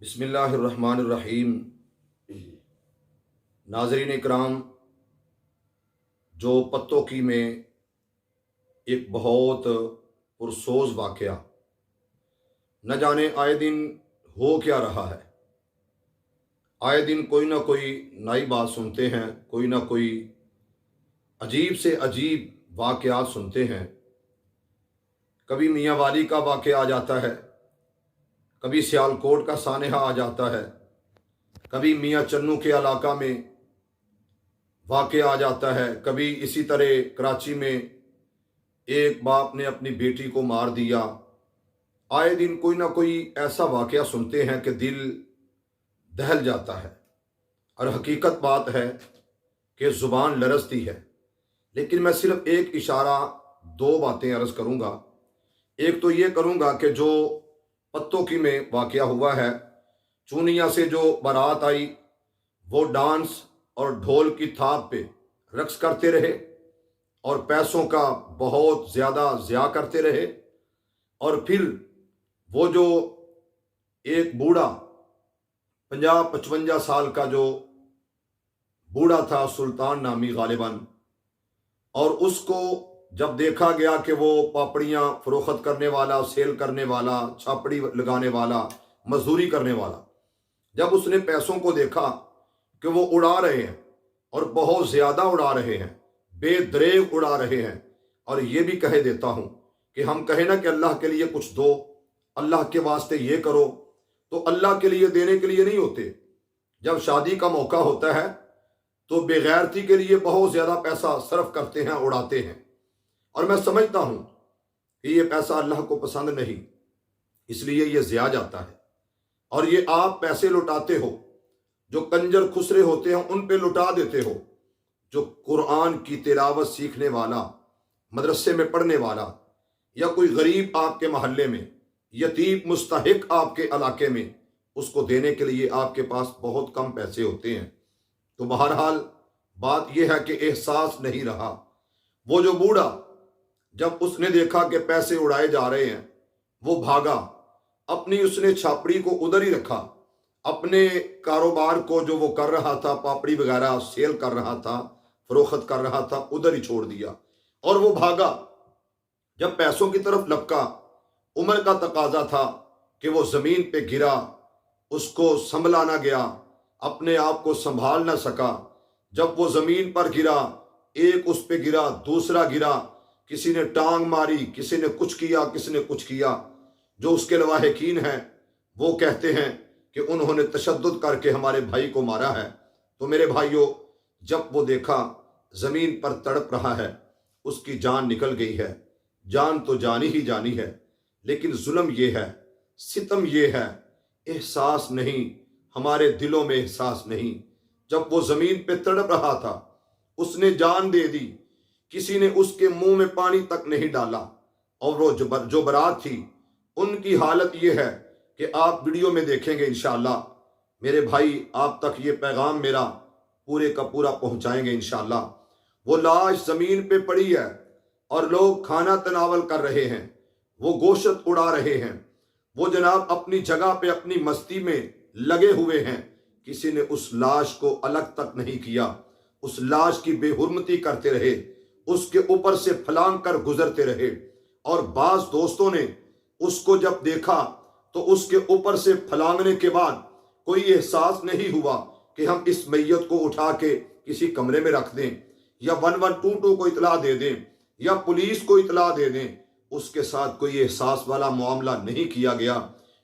بسم اللہ الرحمن الرحیم۔ ناظرین اکرام، جو پتوں کی میں ایک بہت پرسوز واقعہ، نہ جانے آئے دن ہو کیا رہا ہے۔ آئے دن کوئی نہ کوئی نئی بات سنتے ہیں، کوئی نہ کوئی عجیب سے عجیب واقعات سنتے ہیں۔ کبھی میاں والی کا واقعہ آ جاتا ہے، کبھی سیالکوٹ کا سانحہ آ جاتا ہے، کبھی میاں چنو کے علاقہ میں واقعہ آ جاتا ہے، کبھی اسی طرح کراچی میں ایک باپ نے اپنی بیٹی کو مار دیا۔ آئے دن کوئی نہ کوئی ایسا واقعہ سنتے ہیں کہ دل دہل جاتا ہے، اور حقیقت بات ہے کہ زبان لرزتی ہے۔ لیکن میں صرف ایک اشارہ، دو باتیں عرض کروں گا۔ ایک تو یہ کروں گا کہ جو پتوں کی میں واقعہ ہوا ہے، چونیا سے جو بارات آئی، وہ ڈانس اور ڈھول کی تھاپ پہ رقص کرتے رہے اور پیسوں کا بہت زیادہ ضیاع کرتے رہے، اور پھر وہ جو ایک بوڑھا 50-55 سال کا جو بوڑھا تھا، سلطان نامی غالباً، اور اس کو جب دیکھا گیا کہ وہ پاپڑیاں فروخت کرنے والا، سیل کرنے والا، چھاپڑی لگانے والا، مزدوری کرنے والا، جب اس نے پیسوں کو دیکھا کہ وہ اڑا رہے ہیں اور بہت زیادہ اڑا رہے ہیں، بے دریغ اڑا رہے ہیں، اور یہ بھی کہہ دیتا ہوں کہ ہم کہیں نا کہ اللہ کے لیے کچھ دو، اللہ کے واسطے یہ کرو، تو اللہ کے لیے دینے کے لیے نہیں ہوتے۔ جب شادی کا موقع ہوتا ہے تو بے غیرتی کے لیے بہت زیادہ پیسہ صرف کرتے ہیں، اڑاتے ہیں، اور میں سمجھتا ہوں کہ یہ پیسہ اللہ کو پسند نہیں، اس لیے یہ ضیاع جاتا ہے۔ اور یہ آپ پیسے لٹاتے ہو، جو کنجر خسرے ہوتے ہیں ان پہ لٹا دیتے ہو۔ جو قرآن کی تلاوت سیکھنے والا، مدرسے میں پڑھنے والا، یا کوئی غریب آپ کے محلے میں، یتیم مستحق آپ کے علاقے میں، اس کو دینے کے لیے آپ کے پاس بہت کم پیسے ہوتے ہیں۔ تو بہرحال بات یہ ہے کہ احساس نہیں رہا۔ وہ جو بوڑھا، جب اس نے دیکھا کہ پیسے اڑائے جا رہے ہیں، وہ بھاگا، اپنی اس نے چھاپڑی کو ادھر ہی رکھا، اپنے کاروبار کو جو وہ کر رہا تھا، پاپڑی وغیرہ سیل کر رہا تھا، فروخت کر رہا تھا، ادھر ہی چھوڑ دیا، اور وہ بھاگا۔ جب پیسوں کی طرف لپکا، عمر کا تقاضا تھا کہ وہ زمین پہ گرا، اس کو سنبھلا نہ گیا، اپنے آپ کو سنبھال نہ سکا۔ جب وہ زمین پر گرا، ایک اس پہ گرا، دوسرا گرا، کسی نے ٹانگ ماری، کسی نے کچھ کیا، کسی نے کچھ کیا۔ جو اس کے لواحقین ہیں وہ کہتے ہیں کہ انہوں نے تشدد کر کے ہمارے بھائی کو مارا ہے۔ تو میرے بھائیوں، جب وہ دیکھا زمین پر تڑپ رہا ہے، اس کی جان نکل گئی ہے۔ جان تو جانی ہی جانی ہے، لیکن ظلم یہ ہے، ستم یہ ہے، احساس نہیں، ہمارے دلوں میں احساس نہیں۔ جب وہ زمین پہ تڑپ رہا تھا، اس نے جان دے دی، کسی نے اس کے منہ میں پانی تک نہیں ڈالا۔ اور وہ جو برات تھی، ان کی حالت یہ ہے کہ آپ ویڈیو میں دیکھیں گے انشاءاللہ۔ میرے بھائی، آپ تک یہ پیغام میرا پورے کا پورا پہنچائیں گے انشاءاللہ۔ وہ لاش زمین پہ پڑی ہے اور لوگ کھانا تناول کر رہے ہیں، وہ گوشت اڑا رہے ہیں، وہ جناب اپنی جگہ پہ اپنی مستی میں لگے ہوئے ہیں۔ کسی نے اس لاش کو الگ تک نہیں کیا، اس لاش کی بے حرمتی کرتے رہے، اس کے اوپر سے پھلانگ کر گزرتے رہے۔ اور بعض دوستوں نے اس کو جب دیکھا تو اس کے اوپر سے پھلانگنے کے بعد کوئی احساس نہیں ہوا کہ ہم اس میت کو اٹھا کے کسی کمرے میں رکھ دیں، یا 1122 کو اطلاع دے دیں، یا پولیس کو اطلاع دے دیں۔ اس کے ساتھ کوئی احساس والا معاملہ نہیں کیا گیا۔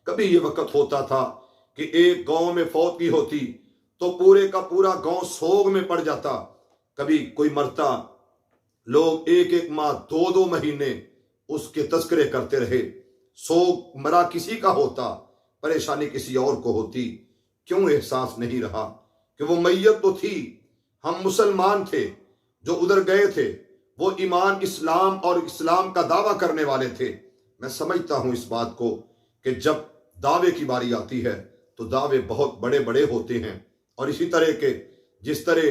کبھی یہ وقت ہوتا تھا کہ ایک گاؤں میں فوتگی ہوتی تو پورے کا پورا گاؤں سوگ میں پڑ جاتا۔ کبھی کوئی مرتا، لوگ ایک ایک ماہ، 2 مہینے اس کے تذکرے کرتے رہے۔ سوگ مرا کسی کا ہوتا، پریشانی کسی اور کو ہوتی۔ کیوں احساس نہیں رہا کہ وہ میت تو تھی، ہم مسلمان تھے، جو ادھر گئے تھے وہ ایمان اسلام اور اسلام کا دعویٰ کرنے والے تھے۔ میں سمجھتا ہوں اس بات کو کہ جب دعوے کی باری آتی ہے تو دعوے بہت بڑے بڑے ہوتے ہیں، اور اسی طرح کے جس طرح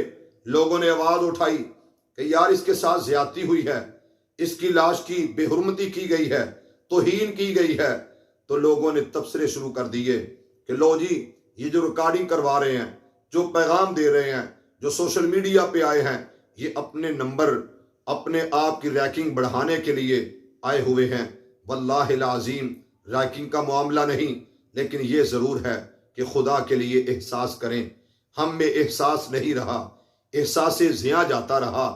لوگوں نے آواز اٹھائی کہ یار اس کے ساتھ زیادتی ہوئی ہے، اس کی لاش کی بے حرمتی کی گئی ہے، توہین کی گئی ہے، تو لوگوں نے تبصرے شروع کر دیے کہ لو جی یہ جو ریکارڈنگ کروا رہے ہیں، جو پیغام دے رہے ہیں، جو سوشل میڈیا پہ آئے ہیں، یہ اپنے نمبر، اپنے آپ کی رینکنگ بڑھانے کے لیے آئے ہوئے ہیں۔ واللہ العظیم رینکنگ کا معاملہ نہیں، لیکن یہ ضرور ہے کہ خدا کے لیے احساس کریں۔ ہم میں احساس نہیں رہا، احساس زیاں جاتا رہا،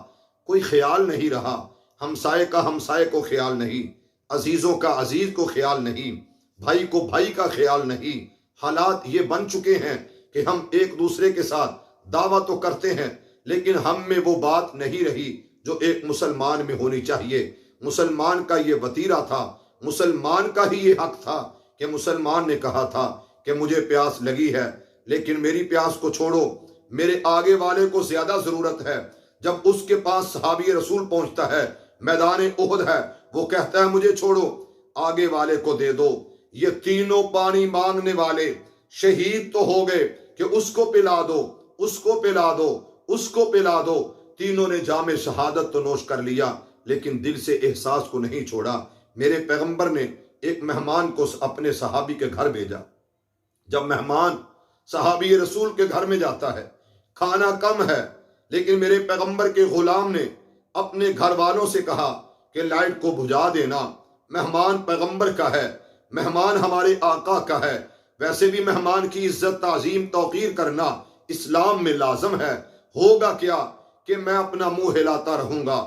کوئی خیال نہیں رہا، ہمسائے کا ہمسائے کو خیال نہیں، عزیزوں کا عزیز کو خیال نہیں، بھائی کو بھائی کا خیال نہیں۔ حالات یہ بن چکے ہیں کہ ہم ایک دوسرے کے ساتھ دعویٰ تو کرتے ہیں، لیکن ہم میں وہ بات نہیں رہی جو ایک مسلمان میں ہونی چاہیے۔ مسلمان کا یہ وتیرہ تھا، مسلمان کا ہی یہ حق تھا کہ مسلمان نے کہا تھا کہ مجھے پیاس لگی ہے، لیکن میری پیاس کو چھوڑو، میرے آگے والے کو زیادہ ضرورت ہے۔ جب اس کے پاس صحابی رسول پہنچتا ہے، میدان احد ہے، وہ کہتا ہے مجھے چھوڑو، آگے والے کو دے دو۔ یہ تینوں پانی مانگنے والے شہید تو ہو گئے کہ اس کو پلا دو، اس کو پلا دو، اس کو پلا دو۔ تینوں نے جام شہادت تو نوش کر لیا، لیکن دل سے احساس کو نہیں چھوڑا۔ میرے پیغمبر نے ایک مہمان کو اپنے صحابی کے گھر بھیجا۔ جب مہمان صحابی رسول کے گھر میں جاتا ہے، کھانا کم ہے، لیکن میرے پیغمبر کے غلام نے اپنے گھر والوں سے کہا کہ لائٹ کو بجھا دینا، مہمان پیغمبر کا ہے، مہمان ہمارے آقا کا ہے۔ ویسے بھی مہمان کی عزت، تعظیم، توقیر کرنا اسلام میں لازم ہے۔ ہوگا کیا کہ میں اپنا منہ ہلاتا رہوں گا،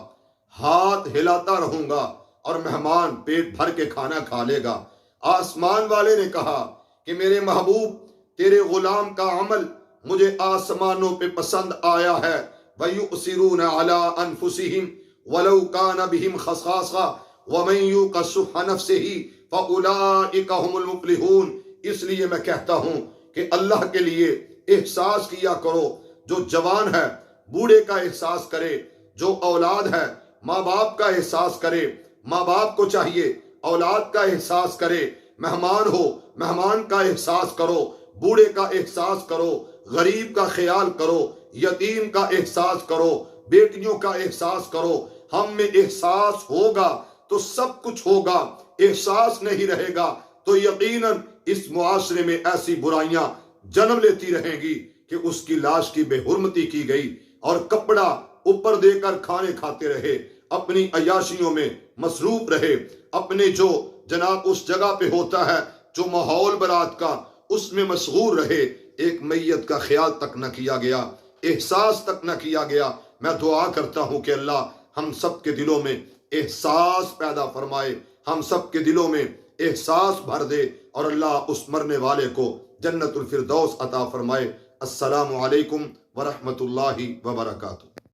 ہاتھ ہلاتا رہوں گا، اور مہمان پیٹ بھر کے کھانا کھا لے گا۔ آسمان والے نے کہا کہ میرے محبوب تیرے غلام کا عمل مجھے آسمانوں پہ پسند آیا ہے۔ وَيُؤْثِرُونَ عَلَىٰ أَنفُسِهِمْ وَلَوْ كَانَ بِهِمْ خَصَاصَةٌ وَمَن يُوقَ شُحَّ نَفْسِهِ فَأُولَٰئِكَ هُمُ الْمُفْلِحُونَ۔ اس لیے میں کہتا ہوں کہ اللہ کے لیے احساس کیا کرو۔ جو جوان ہے بوڑھے کا احساس کرے، جو اولاد ہے ماں باپ کا احساس کرے، ماں باپ کو چاہیے اولاد کا احساس کرے۔ مہمان ہو، مہمان کا احساس کرو، بوڑھے کا احساس کرو، غریب کا خیال کرو، یتیم کا احساس کرو، بیٹیوں کا احساس کرو۔ ہم میں احساس ہوگا تو سب کچھ ہوگا، احساس نہیں رہے گا تو یقیناً اس معاشرے میں ایسی برائیاں جنم لیتی رہیں گی کہ اس کی لاش کی بے حرمتی کی گئی، اور کپڑا اوپر دے کر کھانے کھاتے رہے، اپنی عیاشیوں میں مصروف رہے، اپنے جو جناب اس جگہ پہ ہوتا ہے جو ماحول برات کا، اس میں مشغول رہے۔ ایک میت کا خیال تک نہ کیا گیا، احساس تک نہ کیا گیا۔ میں دعا کرتا ہوں کہ اللہ ہم سب کے دلوں میں احساس پیدا فرمائے، ہم سب کے دلوں میں احساس بھر دے، اور اللہ اس مرنے والے کو جنت الفردوس عطا فرمائے۔ السلام علیکم ورحمۃ اللہ وبرکاتہ۔